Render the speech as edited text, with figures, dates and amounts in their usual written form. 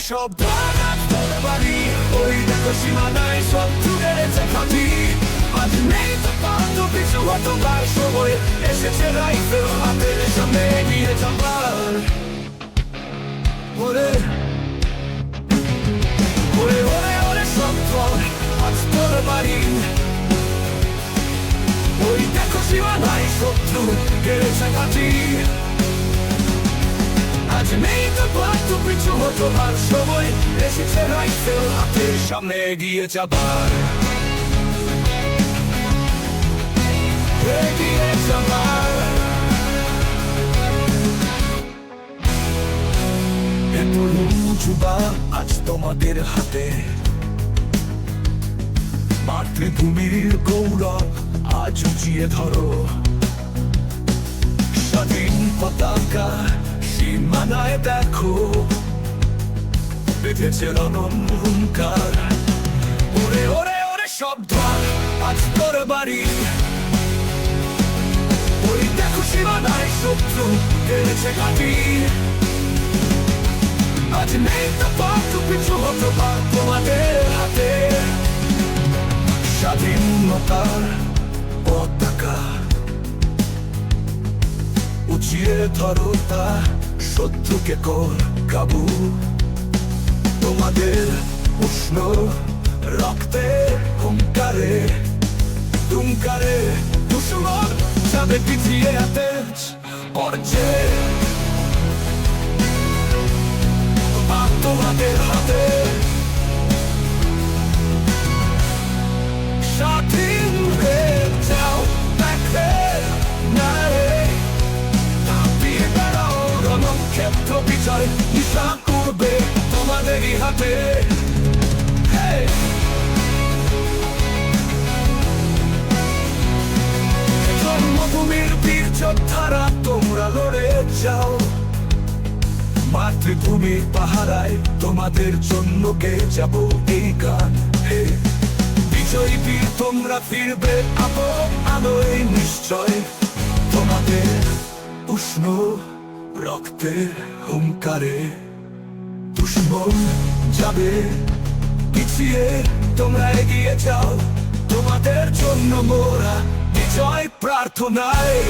সব ভাঙা তরবারি, ওই দেখো সীমানায় শত্রু গেড়েছে ঘাঁটি। আজ নেই তো পান্ত পিছু হতবার সময়, এসেছে রাইফেল হাতের সামনে এগিয়ে যাবার। ওরে ওরে ওরে ওরে সব দল আজ তরবারি, ওই দেখো সীমানায় শত্রু গেড়েছে ঘাঁটি। আজ নেই তো পান্ত পিছু হতবার সময়, এসেছে রাইফেল হাতের সামনে এগিয়ে যাবার। এগিয়ে যাবার। এত যুবা আজ তোমাদের হাতে, মাতৃভূমির গৌরব আজ উঁচিয়ে ধরো। স্বাধীন পতাকা সীমানায় দেখো, বেঁধেছে রণন হুঙ্কার। ওরে ওরে ওরে শব্দ আজ তরবারি, ওই দেখো সীমানায় শত্রু গেড়েছে ঘাঁটি। আজ নেই তো পান্ত পিছু হতবার তোমাদের হাতে, স্বাধীনতার পতাকা উঁচিয়ে ধরো তা, শত্রুকে কর কাবু। তোমাদের উষ্ণ রক্তে হুঙ্কারে হুঙ্কারে দুশ্মন যাবে পিছিয়ে হাতে পড়ছে। তোমাদের হাতে স্বাধীন হয়ে যাও, দেখে না রে দাপিয়ে বেড়াও। রণক্ষেত্র বিজয় নিশান করবে তোমাদেরই হাতে। জন্মভূমির বীর যোদ্ধারা তোমরা লড়ে যাও, মাতৃভূমির পাহারায় তোমাদের জন্য গেয়ে যাব এই গান। হে বিজয়ী বীর তোমরা ফিরবে আলোয় নিশ্চয়, তোমাদের উষ্ণ রক্তের হুঙ্কারে দুশ্মন যাবে পিছিয়ে। তোমরা এগিয়ে যাও, তোমাদের জন্য মোরা বিজয় প্রার্থনায়।